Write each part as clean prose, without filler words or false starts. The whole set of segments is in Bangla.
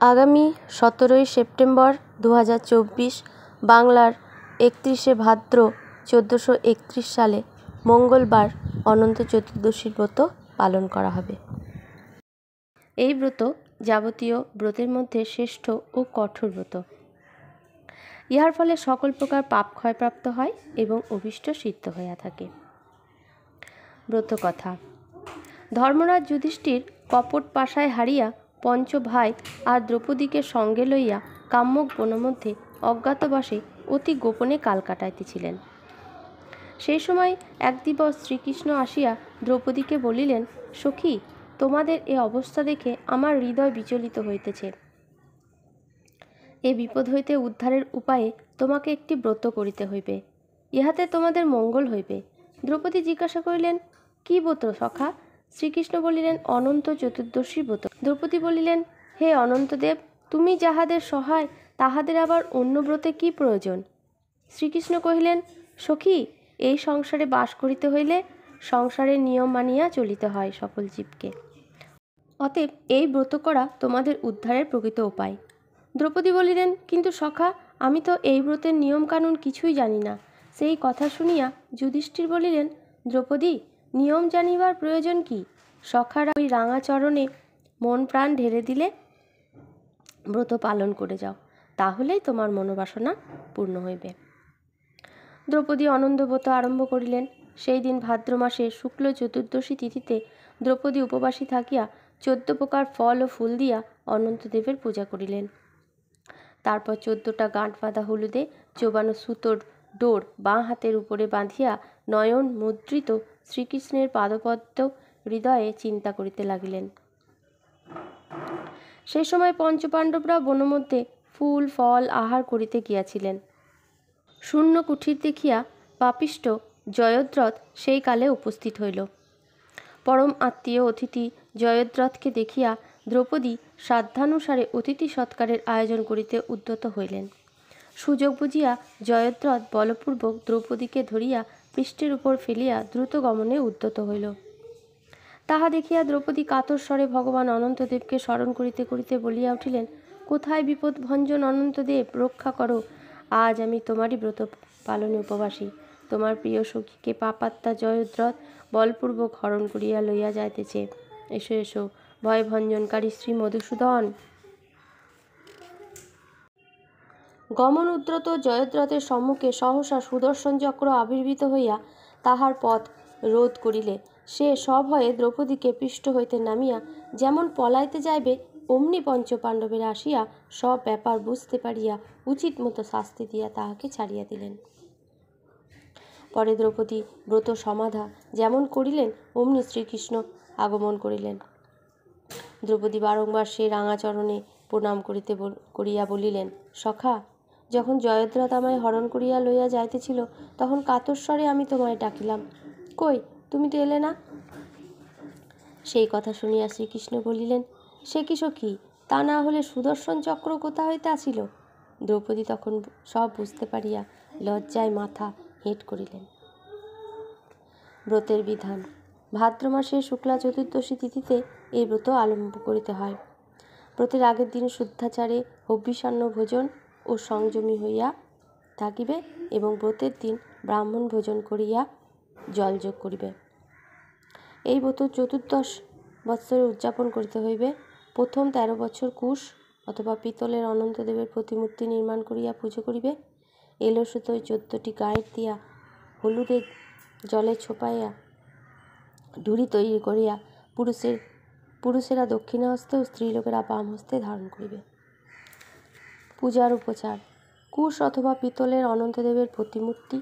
আগামী 17ই সেপ্টেম্বর 2024 বাংলার 31শে ভাদ্র 1431 সালে মঙ্গলবার অনন্ত চতুর্দশীর ব্রত পালন করা হবে। এই ব্রত যাবতীয় ব্রতের মধ্যে শ্রেষ্ঠ ও কঠোর ব্রত। ইহার ফলে সকল প্রকার পাপ ক্ষয়প্রাপ্ত হয় এবং অভীষ্ট সিদ্ধ হইয়া থাকে। ব্রত কথা। ধর্মরাজ যুধিষ্ঠির কপট পাশায় হারিয়া পঞ্চ ভাই আর দ্রৌপদীকে সঙ্গে লইয়া কাম্যক বনমধ্যে অজ্ঞাতবাসে অতি গোপনে কাল কাটাইতেছিলেন। সেই সময় এক দিবস শ্রীকৃষ্ণ আসিয়া দ্রৌপদীকে বলিলেন, সখী, তোমাদের এ অবস্থা দেখে আমার হৃদয় বিচলিত হইতেছে। এ বিপদ হইতে উদ্ধারের উপায়ে তোমাকে একটি ব্রত করিতে হইবে, ইহাতে তোমাদের মঙ্গল হইবে। দ্রৌপদী জিজ্ঞাসা করিলেন, কি ব্রত সখা? শ্রীকৃষ্ণ বলিলেন, অনন্ত চতুর্দশী ব্রত। দ্রৌপদী বলিলেন, হে অনন্তদেব, তুমি যাহাদের সহায় তাহাদের আবার অন্য ব্রতে কি প্রয়োজন? শ্রীকৃষ্ণ কহিলেন, সখী, এই সংসারে বাস করিতে হইলে সংসারের নিয়ম মানিয়া চলিতে হয় সকল জীবকে। অতএব এই ব্রত করা তোমাদের উদ্ধারের প্রকৃত উপায়। দ্রৌপদী বলিলেন, কিন্তু সখা, আমি তো এই ব্রতের নিয়ম কানুন কিছুই জানি না। সেই কথা শুনিয়া যুধিষ্ঠির বলিলেন, দ্রৌপদী, নিয়ম জানিবার প্রয়োজন কি? সখারা ওই রাঙা চরণে মন প্রাণ ঢেলে দিলে ব্রত পালন করে যাও, তাহলেই তোমার মনোবাসনা পূর্ণ হইবে। দ্রৌপদী অনন্তব্রত আরম্ভ করিলেন। সেই দিন ভাদ্র মাসে শুক্ল চতুর্দশী তিথিতে দ্রৌপদী উপবাসী থাকিয়া 14 প্রকার ফল ও ফুল দিয়া অনন্তদেবের পূজা করিলেন। তারপর 14টা গাঁট বাঁধা হলুদে চোবানো সুতোর ডোর বাঁ হাতের উপরে বাঁধিয়া নয়ন মুদ্রিত শ্রীকৃষ্ণের পাদপদ্ম হৃদয়ে চিন্তা করিতে লাগিলেন। সেই সময় পঞ্চপাণ্ডবরা বনমধ্যে ফুল ফল আহার করিতে গিয়াছিলেন। শূন্য কুঠির দেখিয়া পাপিষ্ঠ জয়দ্রথ সেই কালে উপস্থিত হইল। পরম আত্মীয় অতিথি জয়দ্রথকে দেখিয়া দ্রৌপদী সাধ্যানুসারে অতিথি সৎকারের আয়োজন করিতে উদ্যত হইলেন। সুযোগ বুঝিয়া জয়দ্রথ বলপূর্বক দ্রৌপদীকে ধরিয়া পৃষ্ঠের উপর ফেলিয়া দ্রুত গমনে উদ্যত হইল। তাহা দেখিয়া দ্রৌপদী কাতর স্বরে ভগবান অনন্তদেবকে স্মরণ করিতে করিতে বলিয়া উঠিলেন, কোথায় বিপদ ভঞ্জন অনন্তদেব, রক্ষা করো। আজ আমি তোমারই ব্রত পালনে উপবাসী। তোমার প্রিয় সখীকে পাপাত্মা জয়দ্রথ বলপূর্বক হরণ করিয়া লইয়া যাইতেছে। এসো এসো, ভয় ভঞ্জনকারী শ্রী মধুসূদন। গমন উদ্যত জয়দ্রথের সম্মুখে সহসা সুদর্শন চক্র আবির্ভূত হইয়া তাহার পথ রোধ করিলে সে সভয়ে দ্রৌপদীকে পৃষ্ঠ হইতে নামিয়া যেমন পলাইতে যাইবে, অমনি পঞ্চপাণ্ডবেরা আসিয়া সব ব্যাপার বুঝতে পারিয়া উচিত মতো শাস্তি দিয়া তাহাকে ছাড়িয়া দিলেন। পরে দ্রৌপদী ব্রত সমাধা যেমন করিলেন, অমনি শ্রীকৃষ্ণ আগমন করিলেন। দ্রৌপদী বারংবার সে রাঙাচরণে প্রণাম করিয়া বলিলেন, সখা, যখন জয়দ্রথ আমায় হরণ করিয়া লইয়া যাইতেছিল, তখন কাতরস্বরে আমি তোমায় ডাকিলাম, কই, তুমি তো এলে না। সেই কথা শুনিয়া শ্রীকৃষ্ণ বলিলেন, সে কি সখী, তা না হলে সুদর্শন চক্র কোথা হইতে আসিল? দ্রৌপদী তখন সব বুঝতে পারিয়া লজ্জায় মাথা হেঁট করিলেন। ব্রতের বিধান। ভাদ্র মাসের শুক্লা চতুর্দশী তিথিতে এই ব্রত আরম্ভ করিতে হয়। ব্রতের আগের দিন শুদ্ধাচারে হবিষ্যান্ন ভোজন ও সংযমী হইয়া থাকিবে এবং ব্রতের দিন ব্রাহ্মণ ভোজন করিয়া জলযোগ করিবে। এই ব্রত 14 বৎসরে উদযাপন করিতে হইবে। প্রথম 13 বছর কুশ অথবা পিতলের অনন্তদেবের প্রতিমূর্তি নির্মাণ করিয়া পুজো করিবে। এলো সুতোয় 14টি গাঁট দিয়া হলুদের জলে ছোপাইয়া ঢুরি তৈরি করিয়া পুরুষেরা দক্ষিণ হস্তে ও স্ত্রীলোকেরা বাম হস্তে ধারণ করিবে। পূজার উপচার। কুশ অথবা পিতলের অনন্তদেবের প্রতিমূর্তি,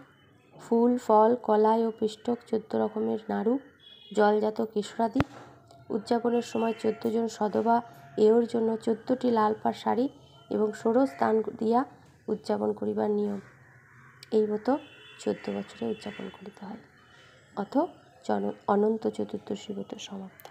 ফুল ফল কলাই ও পিষ্টক, 14 রকমের নাড়ু, জলজাত কেশরাদি। উদযাপনের সময় 14 জন সধবা এওর জন্য 14টি লাল পাড় শাড়ি এবং ষোড়শ দান দিয়া উদযাপন করিবার নিয়ম। এই ব্রত 14 বছরে উদযাপন করিতে হয়। অনন্ত চতুর্দশী ব্রত সমাপ্ত।